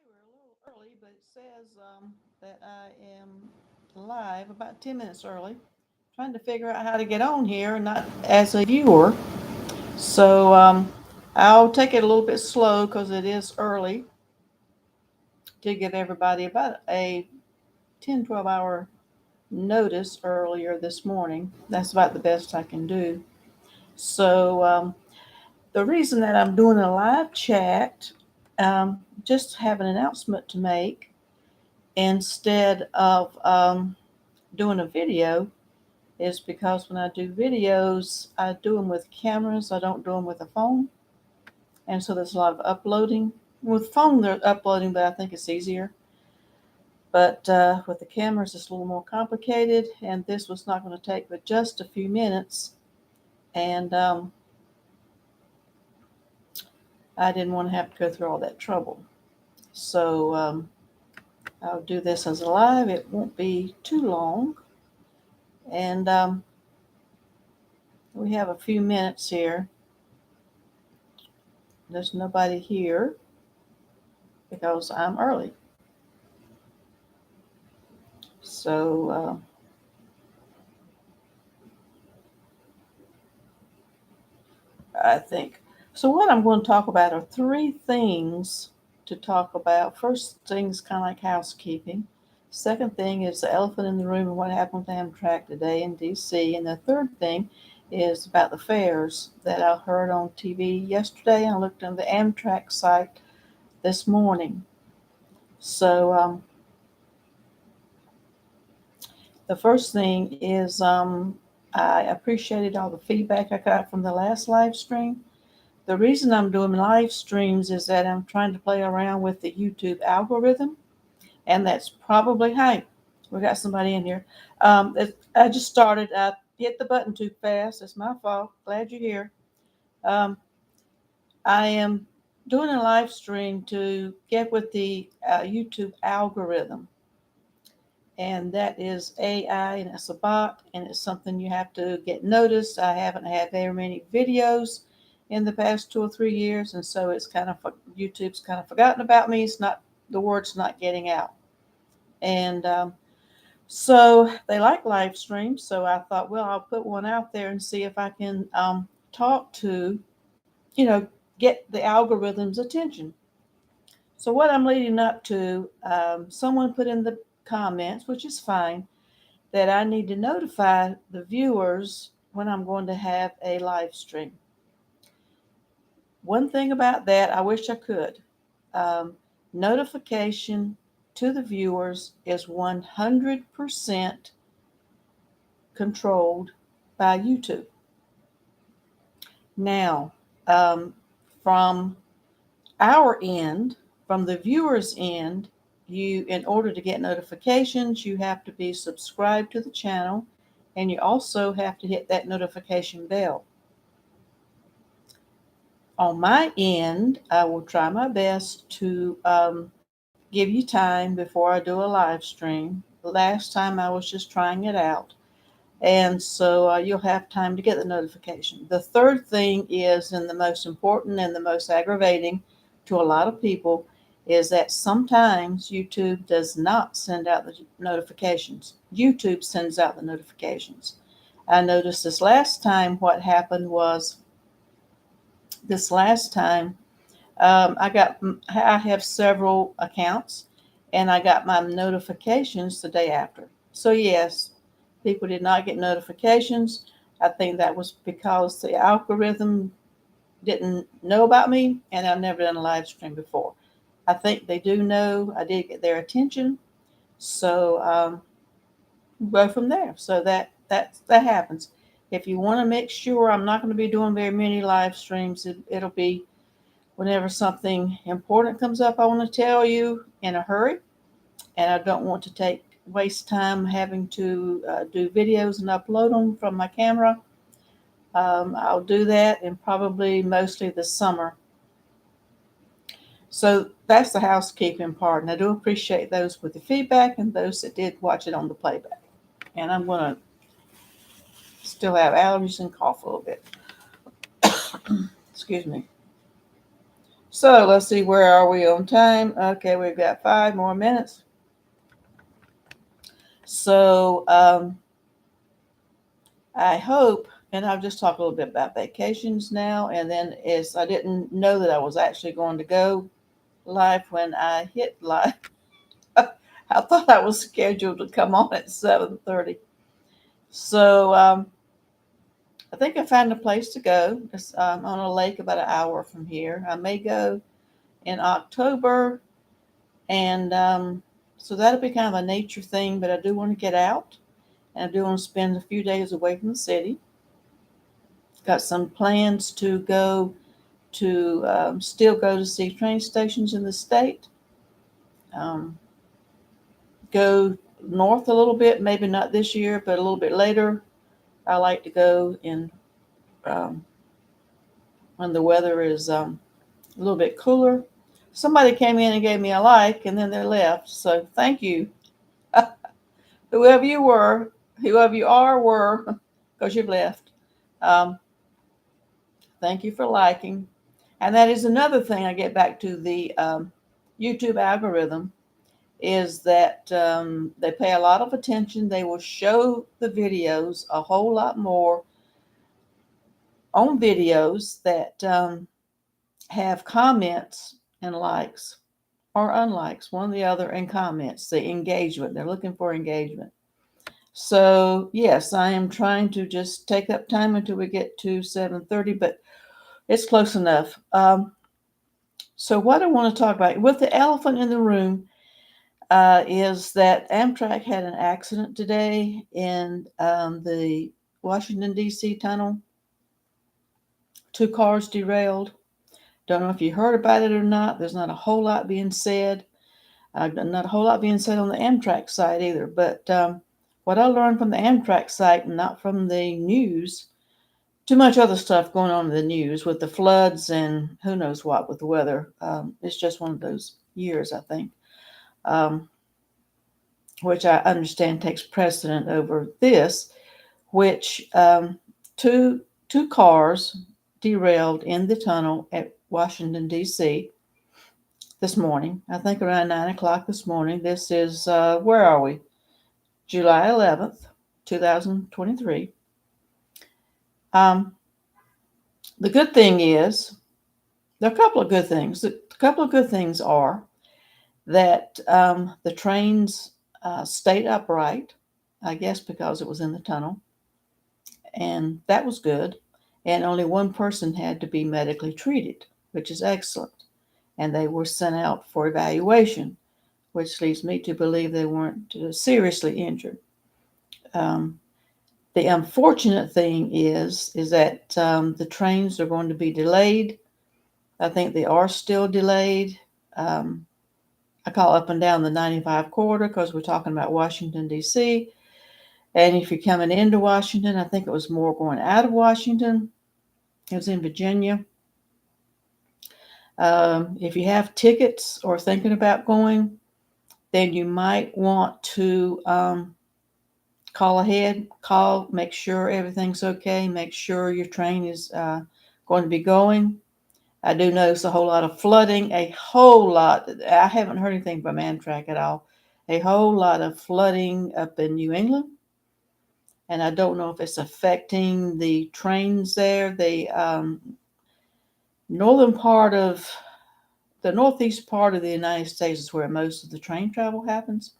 we're a little early, but it says that I am live about 10 minutes early. Trying to figure out how to get on here, not as a viewer. So I'll take it a little bit slow because it is early to give everybody about a 10, 12 hour notice earlier this morning. That's about the best I can do. So the reason that I'm doing a live chat, just have an announcement to make instead of doing a video is because when I do videos, I do them with cameras. I don't do them with a phone. And so there's a lot of uploading. With phone, they're uploading, but I think it's easier. But with the cameras, it's a little more complicated. And this was not going to take but just a few minutes. And I didn't want to have to go through all that trouble. So I'll do this as a live. It won't be too long. And we have a few minutes here. There's nobody here because I'm early. So I think. So what I'm going to talk about are three things to talk about. First thing is kind of like housekeeping. Second thing is the elephant in the room and what happened with Amtrak today in D.C. And the third thing is about the fares that I heard on TV yesterday. I looked on the Amtrak site this morning. So the first thing is I appreciated all the feedback I got from the last live stream. The reason I'm doing live streams is that I'm trying to play around with the YouTube algorithm, and that's probably, hey, we got somebody in here. I just started. I hit the button too fast. It's my fault. Glad you're here. Um, I am doing a live stream to get with the YouTube algorithm, and that is AI, and it's a bot, and it's something you have to get noticed. I haven't had very many videos in the past 2 or 3 years, and so it's kind of YouTube's kind of forgotten about me. It's not the word's not getting out, and so they like live streams. So I thought, well, I'll put one out there and see if I can talk to, get the algorithm's attention. So what I'm leading up to, someone put in the comments, which is fine, that I need to notify the viewers when I'm going to have a live stream. One thing about that, I wish I could. Notification to the viewers is 100% controlled by YouTube. Now, from our end, from the viewer's end, in order to get notifications, you have to be subscribed to the channel, and you also have to hit that notification bell. On my end, I will try my best to give you time before I do a live stream. Last time I was just trying it out. And so you'll have time to get the notification. The third thing is, and the most important and the most aggravating to a lot of people, is that sometimes YouTube does not send out the notifications. YouTube sends out the notifications. I noticed this last time what happened was this last time I have several accounts, and I got my notifications the day after. So yes, people did not get notifications. I think that was because the algorithm didn't know about me, and I've never done a live stream before. I think they do know. I did get their attention, so we'll go from there. So that happens. If you want to make sure, I'm not going to be doing very many live streams. It'll be whenever something important comes up I want to tell you in a hurry, and I don't want to waste time having to do videos and upload them from my camera. I'll do that in probably mostly the summer. So that's the housekeeping part, and I do appreciate those with the feedback and those that did watch it on the playback. And I'm going to still have allergies and cough a little bit. Excuse me. So let's see, where are we on time? Okay, we've got 5 more minutes. So I hope, and I'll just talk a little bit about vacations now. And then is I didn't know that I was actually going to go live when I hit live. I thought I was scheduled to come on at 7:30. So I think I found a place to go. It's on a lake about an hour from here. I may go in October, and so that'll be kind of a nature thing. But I do want to get out, and I do want to spend a few days away from the city. Got some plans to go to still go to see train stations in the state. Um, go north a little bit, maybe not this year, but a little bit later. I like to go in um, when the weather is a little bit cooler. Somebody came in and gave me a like, and then they left. So thank you, whoever you were, whoever you are, were, because you've left. Um, thank you for liking. And that is another thing. I get back to the YouTube algorithm. Is that they pay a lot of attention. They will show the videos a whole lot more on videos that have comments and likes or unlikes, one or the other, and comments, the engagement. They're looking for engagement. So yes, I am trying to just take up time until we get to 7:30, but it's close enough. So what I want to talk about with the elephant in the room is that Amtrak had an accident today in the Washington, D.C. tunnel. 2 cars derailed. Don't know if you heard about it or not. There's not a whole lot being said. Not a whole lot being said on the Amtrak side either. But what I learned from the Amtrak site, and not from the news, too much other stuff going on in the news with the floods and who knows what with the weather. It's just one of those years, I think. Which I understand takes precedent over this, which two cars derailed in the tunnel at Washington, D.C. this morning. I think around 9 o'clock this morning. This is, where are we? July 11th, 2023. The good thing is, there are a couple of good things. A couple of good things are that the trains stayed upright, I guess because it was in the tunnel, and that was good. And only one person had to be medically treated, which is excellent. And they were sent out for evaluation, which leads me to believe they weren't seriously injured. The unfortunate thing is that the trains are going to be delayed. I think they are still delayed. I call up and down the 95 corridor because we're talking about Washington, D.C. And if you're coming into Washington, I think it was more going out of Washington. It was in Virginia. If you have tickets or thinking about going, then you might want to call ahead, make sure everything's okay, make sure your train is going to be going. I do notice a whole lot of flooding, a whole lot. I haven't heard anything from Amtrak at all. A whole lot of flooding up in New England. And I don't know if it's affecting the trains there. The northern part of the northeast part of the United States is where most of the train travel happens.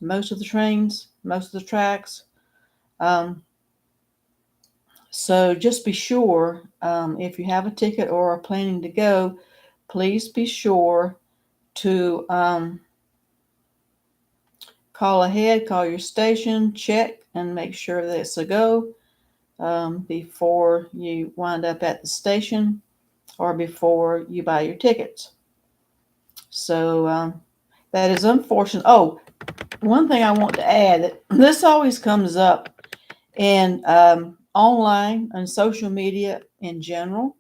Most of the trains, most of the tracks. So just be sure, if you have a ticket or are planning to go, please be sure to call ahead, call your station, check, and make sure that it's a go before you wind up at the station or before you buy your tickets. So that is unfortunate. Oh, one thing I want to add, that this always comes up in online and social media in general.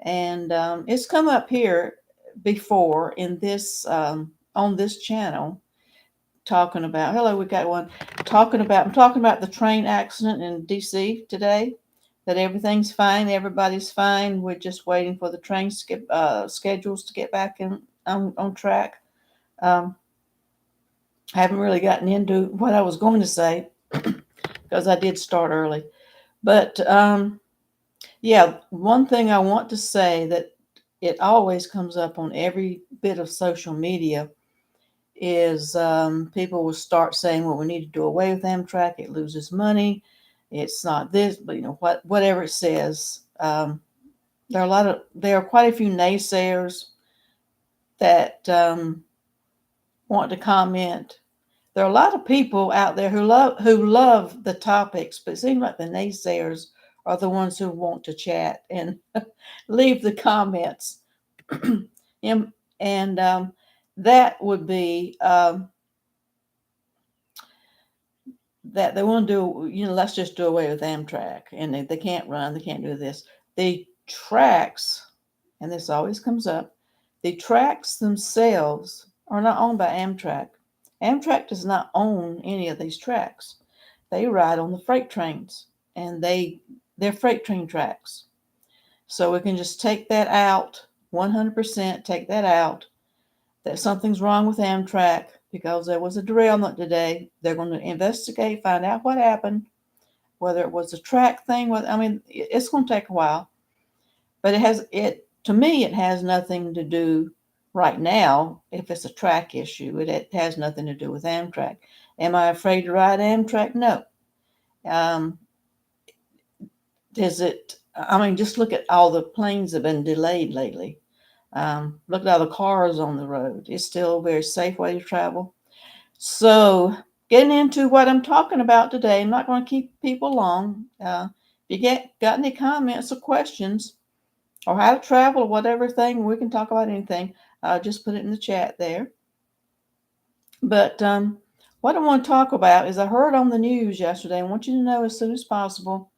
And it's come up here before in this on this channel, talking about, hello, we got one, I'm talking about the train accident in DC today. that everything's fine, everybody's fine. We're just waiting for the train schedules to get back on track. Um, I haven't really gotten into what I was going to say because I did start early. But yeah, one thing I want to say that it always comes up on every bit of social media is people will start saying, "Well, we need to do away with Amtrak. It loses money. It's not this, but whatever it says." There are quite a few naysayers that want to comment. There are a lot of people out there who love the topics, but it seems like the naysayers are the ones who want to chat and leave the comments. and that would be that they want to do, let's just do away with Amtrak, and they can't run, they can't do this. The tracks, and this always comes up, the tracks themselves are not owned by Amtrak. Amtrak does not own any of these tracks. They ride on the freight trains, and they're freight train tracks. So we can just take that out, 100% take that out, that something's wrong with Amtrak because there was a derailment today. They're going to investigate, find out what happened, whether it was a track thing. I mean, it's going to take a while, but to me, it has nothing to do right now. If it's a track issue, it has nothing to do with Amtrak. Am I afraid to ride Amtrak? No. Um, is it? I mean, just look at all the planes that have been delayed lately. Look at all the cars on the road. It's still a very safe way to travel. So, getting into what I'm talking about today, I'm not going to keep people long. If you got any comments or questions, or how to travel, or whatever thing, we can talk about anything. Just put it in the chat there. But what I want to talk about is I heard on the news yesterday. I want you to know as soon as possible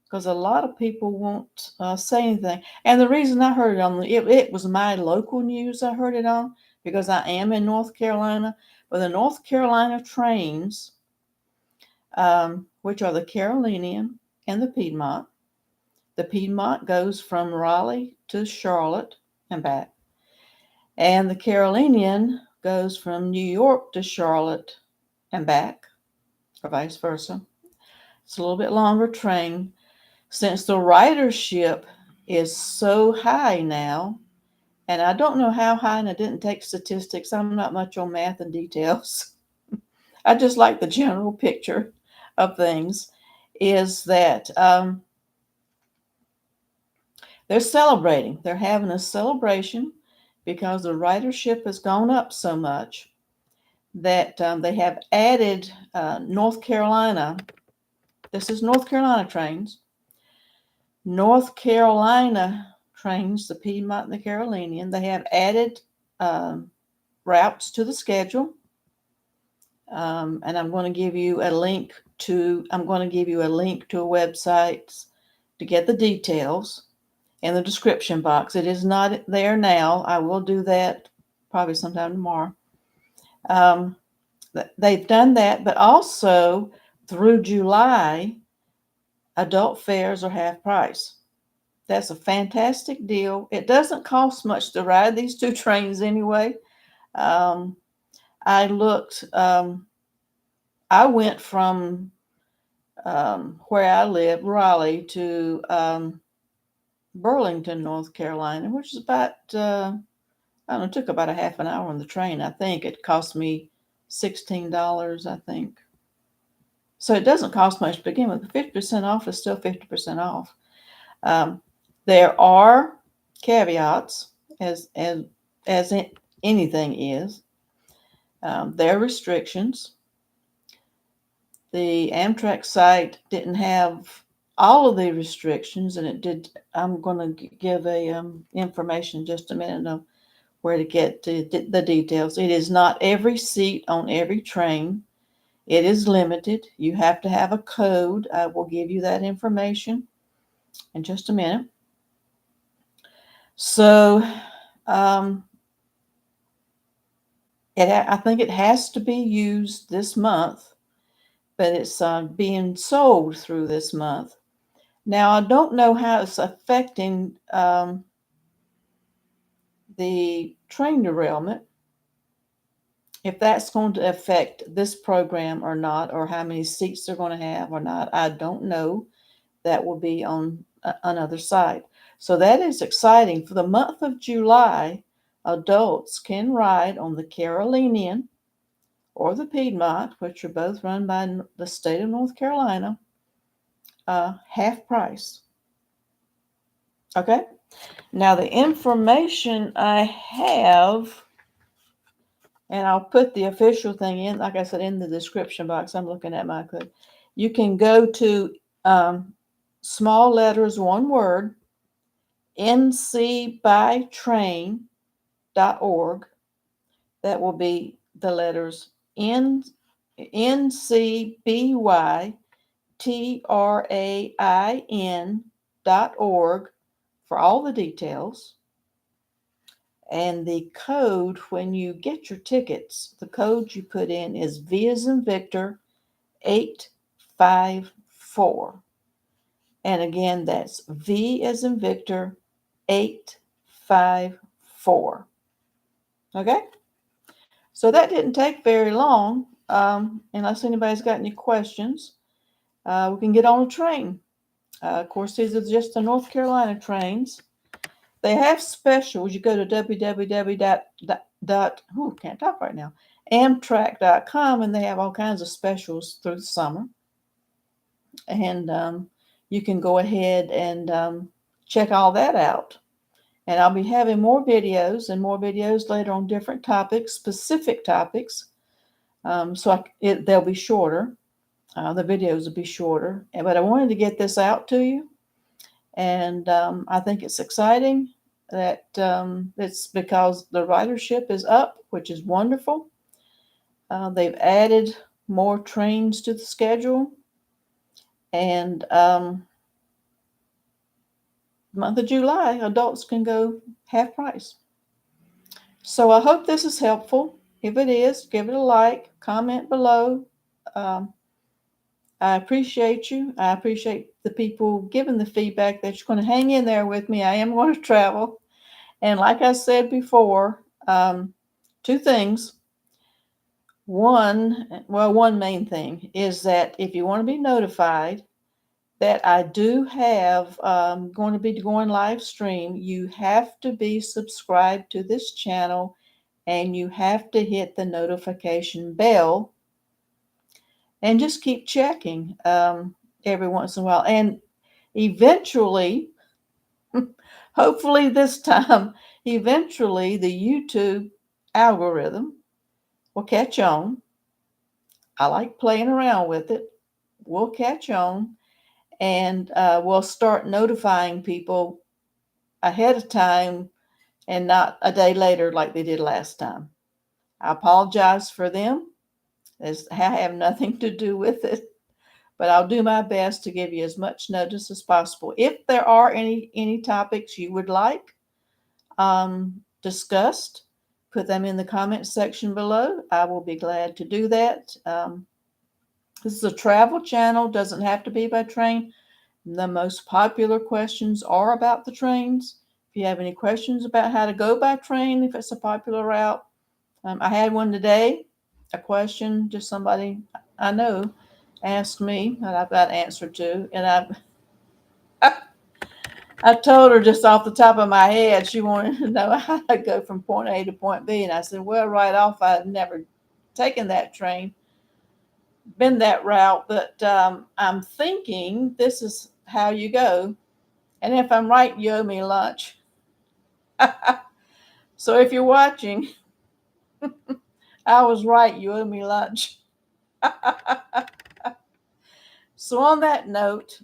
because a lot of people won't say anything. And the reason I heard it was my local news I heard it on because I am in North Carolina. But the North Carolina trains, which are the Carolinian and the Piedmont goes from Raleigh to Charlotte and back. And the Carolinian goes from New York to Charlotte and back, or vice versa. It's a little bit longer train. Since the ridership is so high now, and I don't know how high, and I didn't take statistics. I'm not much on math and details. I just like the general picture of things, is that they're celebrating. They're having a celebration because the ridership has gone up so much that they have added North Carolina. This is North Carolina trains. North Carolina trains, the Piedmont and the Carolinian, they have added routes to the schedule. And I'm going to give you a link to a website to get the details in the description box. It is not there now. I will do that probably sometime tomorrow. They've done that, but also through July, adult fares are half price. That's a fantastic deal. It doesn't cost much to ride these two trains anyway. Um, I looked, I went from where I live, Raleigh, to Burlington, North Carolina, which is about, I don't know, it took about a half an hour on the train. I think it cost me $16, I think. So it doesn't cost much to begin with. 50% off is still 50% off. There are caveats, as anything is. There are restrictions. The Amtrak site didn't have all of the restrictions, and it did. I'm going to give a information in just a minute of where to get to the details. It is not every seat on every train. It is limited. You have to have a code. I will give you that information in just a minute. So, I think it has to be used this month, but it's being sold through this month. Now, I don't know how it's affecting the train derailment, if that's going to affect this program or not, or how many seats they're going to have or not. I don't know. That will be on another side. So that is exciting. For the month of July, adults can ride on the Carolinian or the Piedmont, which are both run by the state of North Carolina, half price. Okay? Now, the information I have, and I'll put the official thing in, like I said, in the description box. I'm looking at my code. You can go to small letters, one word, ncbytrain.org. That will be the letters ncbytrain.org for all the details. And the code, when you get your tickets, the code you put in is V as in Victor 854. And again, that's V as in Victor 854. Okay? So that didn't take very long, unless anybody's got any questions. We can get on a train. Of course, these are just the North Carolina trains. They have specials. You go to Amtrak.com, and they have all kinds of specials through the summer. And you can go ahead and check all that out. And I'll be having more videos later on different topics, specific topics. They'll be shorter. The videos will be shorter. But I wanted to get this out to you. And I think it's exciting that it's because the ridership is up, which is wonderful. They've added more trains to the schedule. And the month of July, adults can go half price. So I hope this is helpful. If it is, give it a like, comment below. I appreciate you. I appreciate the people giving the feedback that you're going to hang in there with me. I am going to travel. And like I said before, two things. One main thing is that if you want to be notified that I do have going to be going live stream, you have to be subscribed to this channel and you have to hit the notification bell and just keep checking every once in a while. And eventually, hopefully this time, eventually the YouTube algorithm will catch on. I like playing around with it. We'll catch on, and we'll start notifying people ahead of time and not a day later like they did last time. I apologize for them. I have nothing to do with it, but I'll do my best to give you as much notice as possible. If there are any topics you would like discussed, put them in the comment section below. I will be glad to do that. This is a travel channel, doesn't have to be by train. The most popular questions are about the trains. If you have any questions about how to go by train, if it's a popular route, I had one today, a question, just somebody I know asked me that I've got answer to, and I told her just off the top of my head she wanted to know how to go from point A to point B, and I said, well, right off, I've never taken that train, been that route, but I'm thinking this is how you go, and if I'm right, you owe me lunch. So if you're watching, I was right, you owe me lunch. So on that note,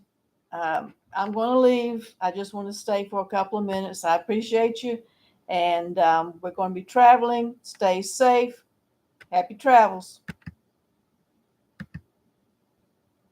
I'm going to leave. I just want to stay for a couple of minutes. I appreciate you. And we're going to be traveling. Stay safe. Happy travels.